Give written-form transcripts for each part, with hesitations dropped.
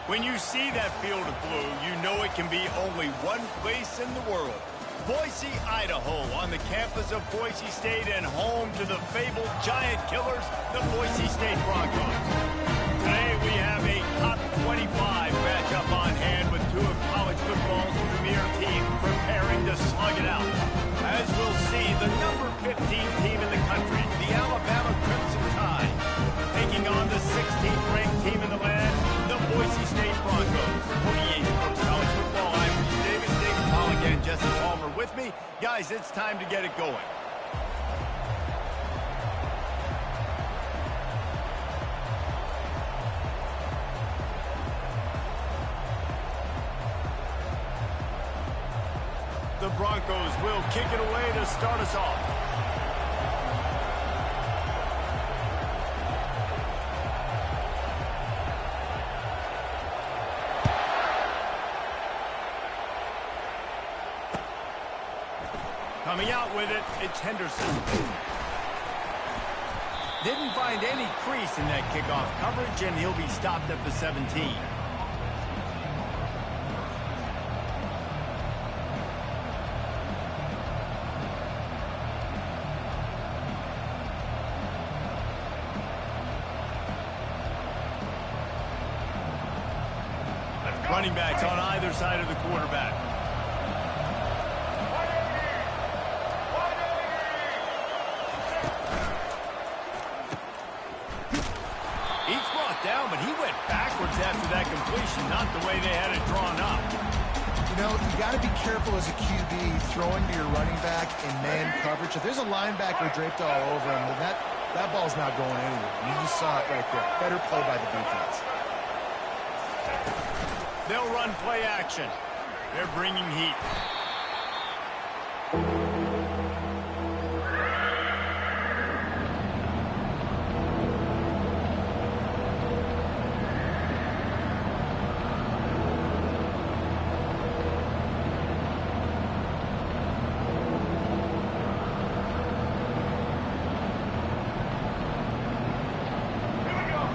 When you see that field of blue, you know it can be only one place in the world. Boise, Idaho, on the campus of Boise State and home to the fabled giant killers, the Boise State Broncos. Today we have a top 25 matchup on hand with two of college football's premier teams preparing to slug it out. As we'll see, the number 15 team in the country, the Alabama Crimson Tide, taking on the 16th ranked team in the land, the Boise State Broncos. 48 Sports College Football, I'm Reese Davis, David Paul again, Jesse Palmer with me. Guys, it's time to get it going. The Broncos will kick it away to start us off. Coming out with it, it's Henderson. Didn't find any crease in that kickoff coverage, and he'll be stopped at the 17. Running backs on either side of the quarterback. He's brought down, but he went backwards after that completion, not the way they had it drawn up. You know, you got to be careful as a QB throwing to your running back in man coverage. If there's a linebacker draped all over him, then that ball's not going anywhere. You just saw it right there. Better play by the defense. They'll run play action. They're bringing heat.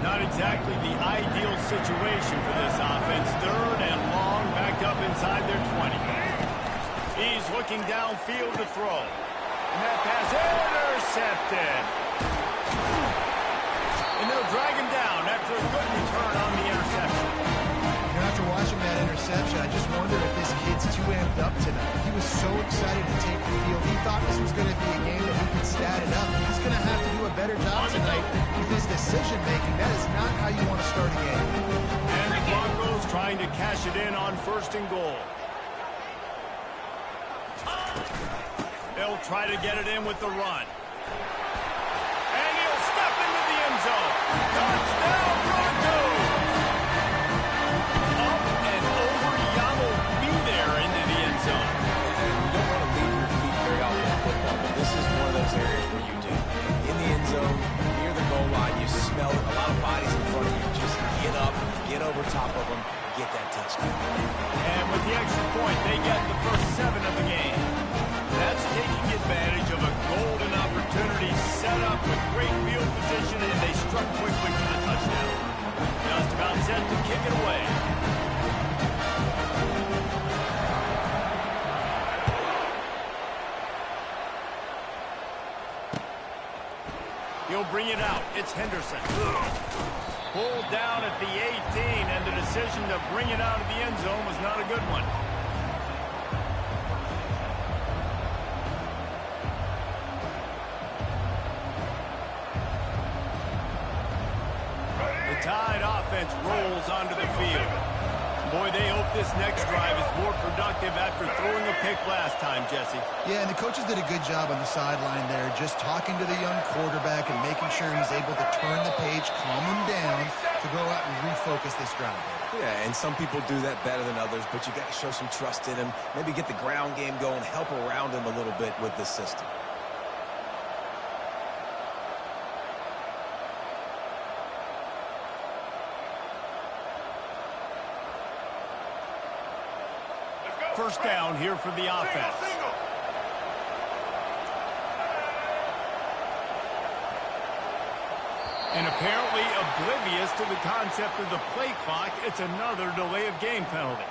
Not exactly the ideal situation for this offense. Third and long, backed up inside their 20. He's looking downfield to throw. And that pass intercepted. And they'll drag him down after a good return on the interception. You know, after watching that interception, I just wonder if this kid's too amped up tonight. He was so excited to take the field. He thought this was going to be a game that he could stat it up. He's going to have to do a better job tonight with his decision-making. That is not how you want to start a game. And the Broncos trying to cash it in on 1st and goal. They'll try to get it in with the run. And he'll step into the end zone. Touchdown, Broncos! Up and over, Yamo be there into the end zone. And you don't want to leave your feet very often in football, but this is one of those areas where you do. In the end zone, near the goal line, you smell it. A lot of bodies in front of you. Just get up, get over top of them, get that touchdown. And with the extra point, they get the first 7 of the game. That's taking advantage of a golden opportunity set up with great field position, and they struck quickly for the touchdown. Just about set to kick it away. He'll bring it out. It's Henderson. Pulled down at the 18, and the decision to bring it out of the end zone was not a good one. The Tide offense rolls onto the field. Boy, they hope this next drive is more productive after throwing a pick last time, Jesse. Yeah, and the coaches did a good job on the sideline there, just talking to the young quarterback and making sure he's able to turn the page, calm him down to go out and refocus this drive. Yeah, and some people do that better than others, but you got to show some trust in him. Maybe get the ground game going, help around him a little bit with this system. First down here for the offense. And apparently oblivious to the concept of the play clock, it's another delay of game penalty.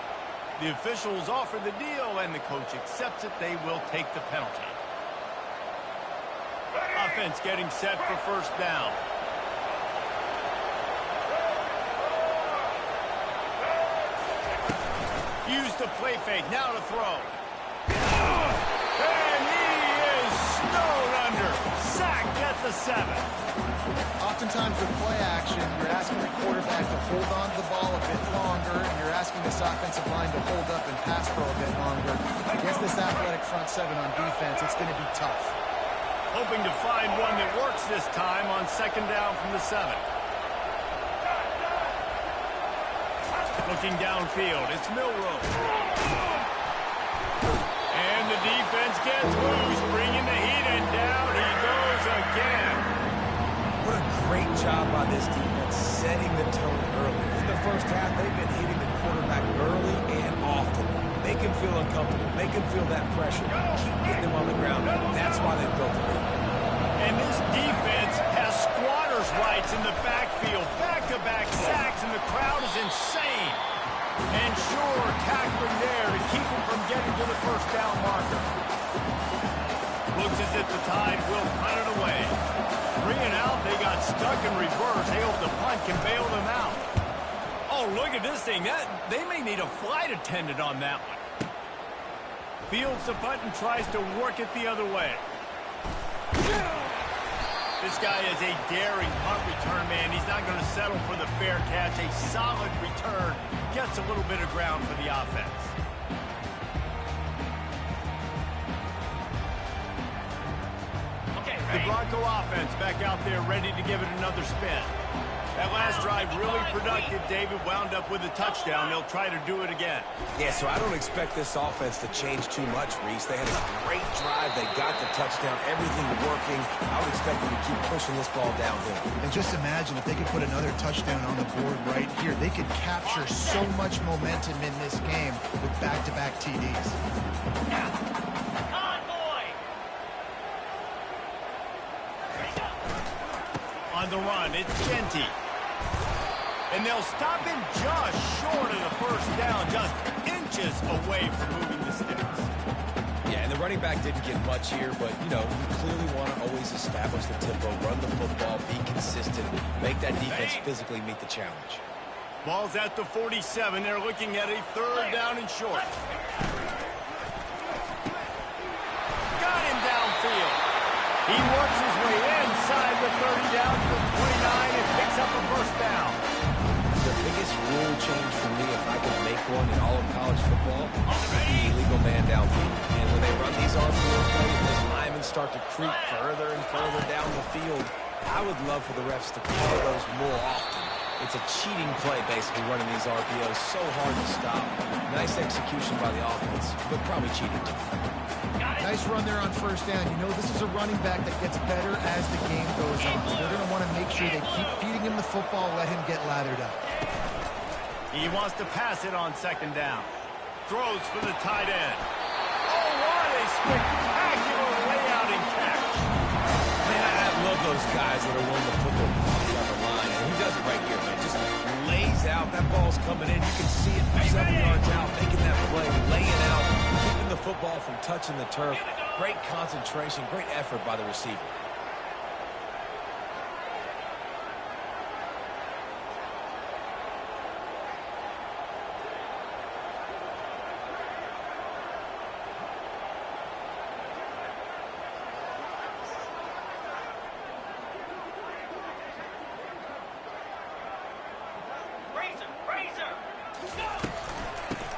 The officials offer the deal, and the coach accepts it. They will take the penalty. Offense getting set for first down. Use the play fake. Now to throw. And he is snowed under. Sacked at the 7. Oftentimes with play action, you're asking the quarterback to hold on to the ball a bit longer, and you're asking this offensive line to hold up and pass pro a bit longer. Against this athletic front 7 on defense, it's going to be tough. Hoping to find one that works this time on second down from the 7. Looking downfield, it's Milroe. And the defense gets loose, bringing the heat, and down he goes again. What a great job by this defense setting the tone early. In the first half, they've been hitting the quarterback early and often. Make him feel uncomfortable. Make him feel that pressure. Keep getting him on the ground. That's why they built the lead. And this defense has squatters' rights in the backfield. Back-to-back sacks, and the crowd is insane. And sure, tackling there to keep him from getting to the first down marker. Looks as if the Tide will punt it away. 3 and out, they got stuck in reverse. They hope the punt can bail them out. Oh, look at this thing. They may need a flight attendant on that one. Fields the punt and tries to work it the other way. This guy is a daring punt return man. He's not going to settle for the fair catch. A solid return gets a little bit of ground for the offense. The Bronco offense back out there ready to give it another spin. That last drive really productive. David wound up with a touchdown. They'll try to do it again. Yeah, so I don't expect this offense to change too much, Reese. They had a great drive. They got the touchdown. Everything working. I would expect them to keep pushing this ball downhill. And just imagine if they could put another touchdown on the board right here. They could capture so much momentum in this game with back-to-back TDs. On the run, it's Genty. And they'll stop him just short of the first down, just inches away from moving the sticks. Yeah, and the running back didn't get much here, but, you know, you clearly want to always establish the tempo, run the football, be consistent, make that defense physically meet the challenge. Ball's at the 47. They're looking at a 3rd down and short. Got him downfield. He works his way inside the 30 down to the 29 and picks up a first down. The biggest rule change for me, if I could make one in all of college football, would be illegal man downfield. And when they run these RPO plays, those linemen start to creep further and further down the field. I would love for the refs to call those more often. It's a cheating play, basically, running these RPOs. So hard to stop. Nice execution by the offense, but probably cheating too. Nice run there on first down. You know, this is a running back that gets better as the game goes on. They're going to want to make sure they keep feeding him the football, let him get lathered up. He wants to pass it on second down. Throws for the tight end. Oh, what a spectacular layout and catch. Man, I love those guys that are willing to put their body on the line. And he does it right here, man. Just lays out. That ball's coming in. You can see it from 7 yards out, making that play, laying out, keeping the football from touching the turf. Great concentration, great effort by the receiver.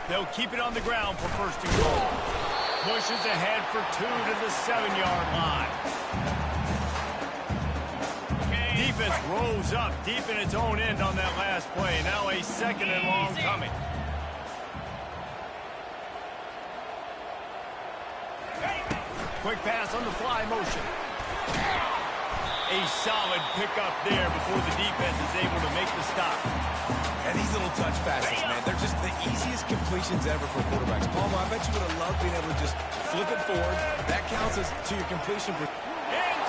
They'll keep it on the ground for first and goal. Pushes ahead for 2 to the 7-yard line. Defense rolls up deep in its own end on that last play. Now a 2nd and long coming. Quick pass on the fly motion. A solid pickup there before the defense is able to make the stop. And these little touch passes, man, they're just the easiest completions ever for quarterbacks. Palmer, I bet you would have loved being able to just flip it forward. That counts as to your completion. Into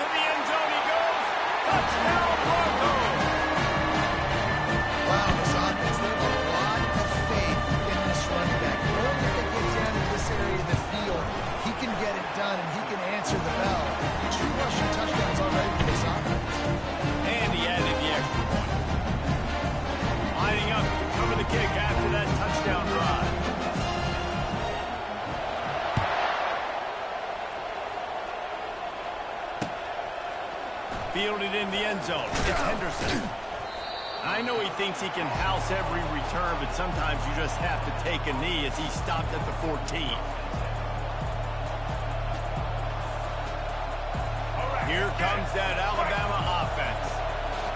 the end zone he goes. Touchdown, Broncos. Fielded in the end zone. It's Henderson. I know he thinks he can house every return, but sometimes you just have to take a knee as he stopped at the 14. Here comes that Alabama offense.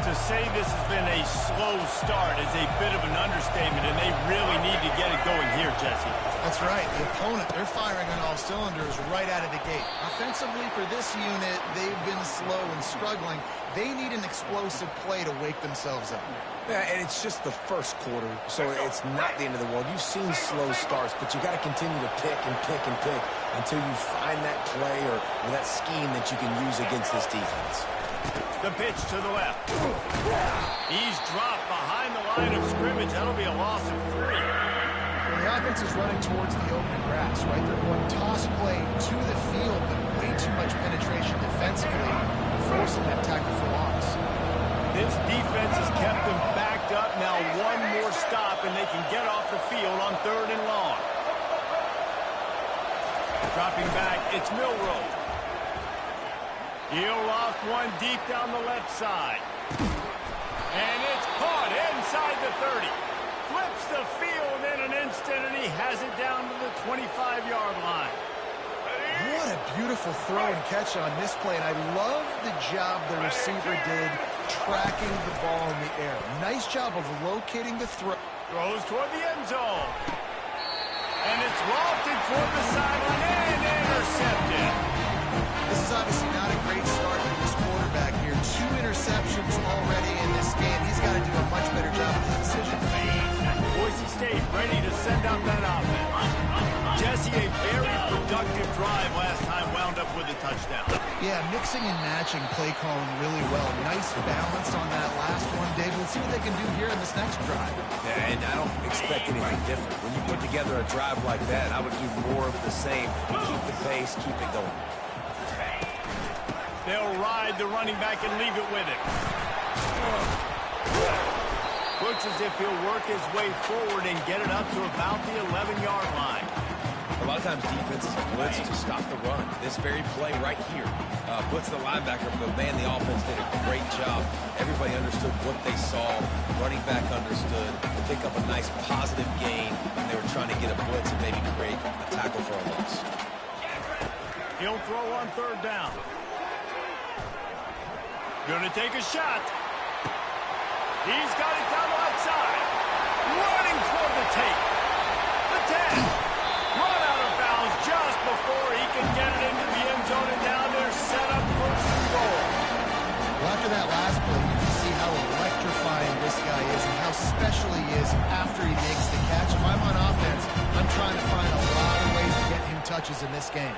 To say this has been a slow start is a bit of an understatement, and they really need to get it going here, Jesse. That's right. The opponent, they're firing on all cylinders right out of the gate. Offensively for this unit, they've been slow and struggling. They need an explosive play to wake themselves up. Yeah, and it's just the first quarter, so it's not the end of the world. You've seen slow starts, but you got to continue to pick and pick and pick until you find that play or that scheme that you can use against this defense. The pitch to the left. He's dropped behind the line of scrimmage. That'll be a loss of 3. Well, the offense is running towards the open grass, right? They're going toss play to the field, but way too much penetration defensively, forcing that tackle for loss. This defense has kept them backed up. Now one more stop, and they can get off the field on 3rd and long. Dropping back, it's Milroe. He'll loft one deep down the left side. And it's caught inside the 30. Flips the field in an instant, and he has it down to the 25-yard line. What a beautiful throw and catch on this play, and I love the job the receiver did tracking the ball in the air. Nice job of locating the throw. Throws toward the end zone. And it's lofted toward the sideline and intercepted. This is obviously not a great start for this quarterback here. 2 interceptions already in this game. He's got to do a much better job of his decision. Boise State ready to send out that offense. Jesse, a very productive drive last time, wound up with a touchdown. Yeah, mixing and matching play calling really well. Nice balance on that last one, David. Let's see what they can do here in this next drive. Yeah, and I don't expect anything different. When you put together a drive like that, I would do more of the same. Keep the pace, keep it going. They'll ride the running back and leave it with him. Looks as if he'll work his way forward and get it up to about the 11-yard line. A lot of times defenses blitz to stop the run. This very play right here puts the linebacker, but man, the offense did a great job. Everybody understood what they saw. Running back understood. Pick up a nice positive gain, and they were trying to get a blitz and maybe create a tackle for a loss. He'll throw on 3rd down. Gonna take a shot. He's got it down the right side. Running for the take. The 10. Run out of bounds just before he can get it into the end zone, and now they're set up 1st and goal. Well, after that last play, you can see how electrifying this guy is and how special he is after he makes the catch. If I'm on offense, I'm trying to find a lot of ways to get him touches in this game.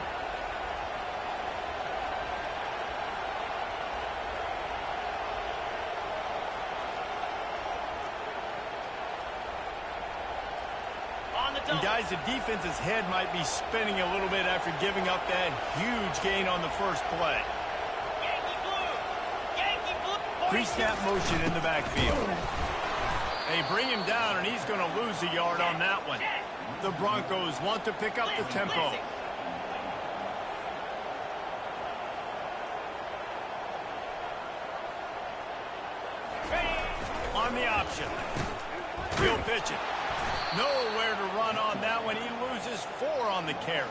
And guys, the defense's head might be spinning a little bit after giving up that huge gain on the first play. Pre-snap motion in the backfield. They bring him down, and he's going to lose a yard on that one. The Broncos want to pick up the tempo. On the option. He'll pitch it. Nowhere to run on that one. He loses 4 on the carry.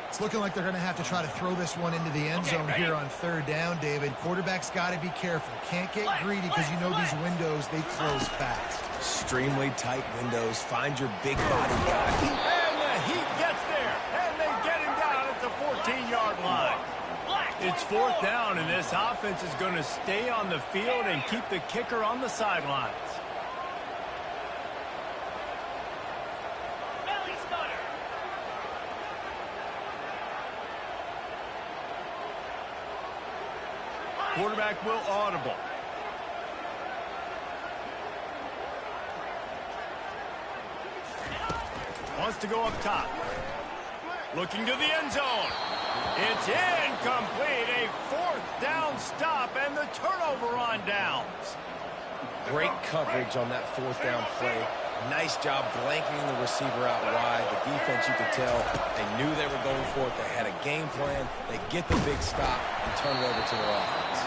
It's looking like they're going to have to try to throw this one into the end zone here on 3rd down, David. Quarterback's got to be careful. Can't get greedy because you know these windows, they close fast. Extremely tight windows. Find your big body guy. And the Heat gets there. And they get him down at the 14-yard line. It's 4th down, and this offense is going to stay on the field and keep the kicker on the sidelines. Quarterback will audible. Wants to go up top. Looking to the end zone. It's incomplete. A 4th down stop and the turnover on downs. Great coverage on that 4th down play. Nice job blanketing the receiver out wide. The defense, you could tell, they knew they were going for it. They had a game plan. They get the big stop and turn it over to their offense.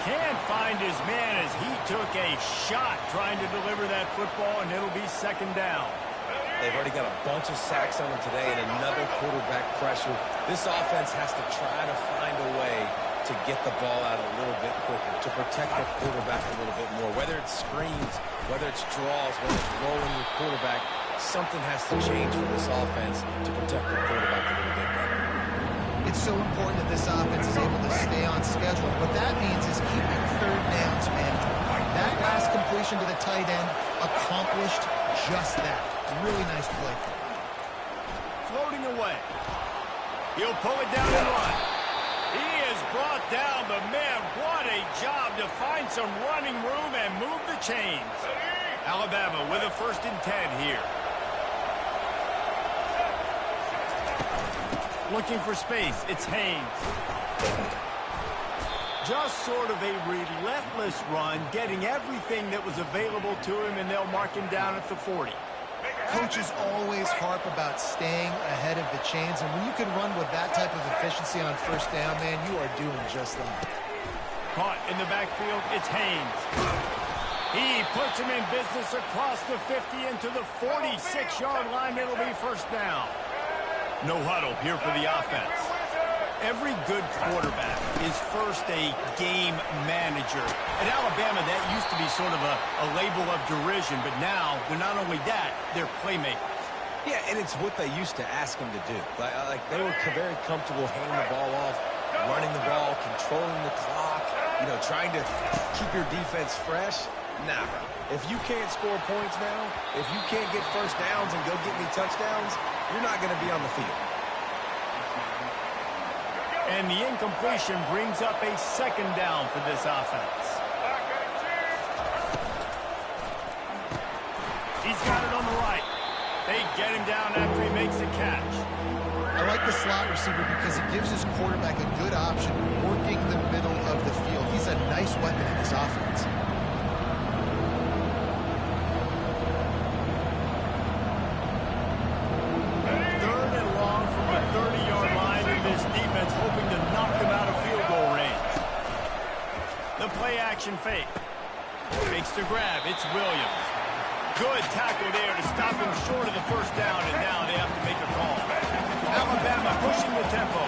can't find his man as he took a shot trying to deliver that football, and it'll be second down. They've already got a bunch of sacks on them today and another quarterback pressure. This offense has to try to find a way to get the ball out a little bit quicker, to protect their quarterback a little bit more. Whether it's screens, whether it's draws, whether it's rolling your quarterback, something has to change for this offense to protect the quarterback a little bit better. It's so important that this offense is able to stay on schedule. What that means is keeping third downs manageable. That last completion to the tight end accomplished just that. Really nice play for him. Floating away. He'll pull it down and run. He has brought down the man. What a job to find some running room and move the chains. Alabama with a 1st and 10 here. Looking for space. It's Haynes. Just sort of a relentless run, getting everything that was available to him, and they'll mark him down at the 40. Coaches always harp about staying ahead of the chains, and when you can run with that type of efficiency on 1st down, man, you are doing just that. Caught in the backfield, it's Haynes. He puts him in business across the 50 into the 46-yard line. It'll be 1st down. No huddle here for the offense. Every good quarterback is first a game manager. At Alabama, that used to be sort of a label of derision, but now they're not only that, they're playmakers. Yeah, and it's what they used to ask them to do. Like they were very comfortable handing the ball off, running the ball, controlling the clock, trying to keep your defense fresh. Nah, if you can't score points now, if you can't get 1st downs and go get me touchdowns, you're not going to be on the field. And the incompletion brings up a 2nd down for this offense. He's got it on the right. They get him down after he makes the catch. I like the slot receiver because it gives his quarterback a good option working the middle of the field. He's a nice weapon in this offense. Hoping to knock them out of field goal range. The play action fake. Makes the grab. It's Williams. Good tackle there to stop him short of the 1st down, and now they have to make a call. Alabama pushing the tempo.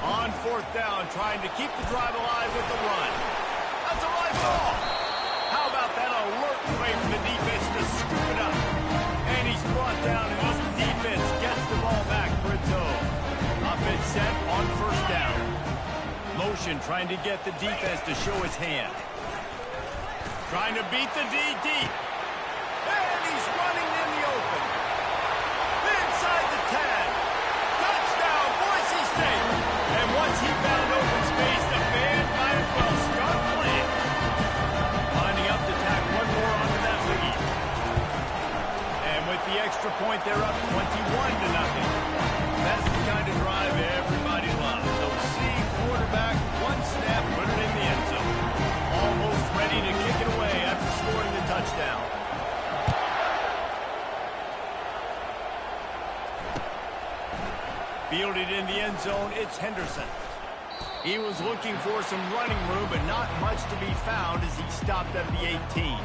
On 4th down, trying to keep the drive alive with the run. That's a live ball. How about that alert play from the defense to scoop it up? And he's brought down, and this defense gets the ball back for its own. Offense set on 1st down. Motion trying to get the defense to show his hand. Trying to beat the D deep. And he's running in the open. Inside the 10. Touchdown, Boise State. And once he found open space, the band might as well start playing. Lining up to tack one more onto that lead. And with the extra point, they're up 21-0. That's the kind of drive everybody loves. So see quarterback, one snap, put it in the end zone. Almost ready to kick it away after scoring the touchdown. Fielded in the end zone, it's Henderson. He was looking for some running room, but not much to be found as he stopped at the 18.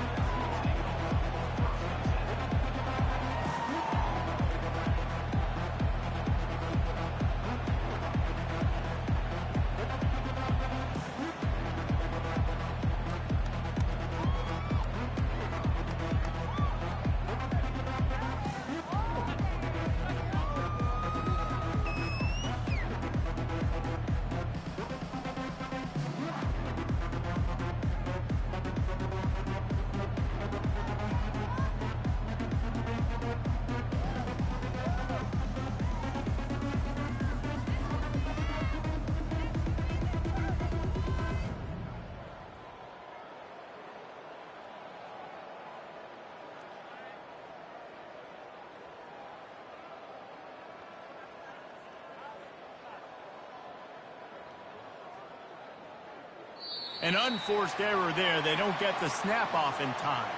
An unforced error there. They don't get the snap off in time.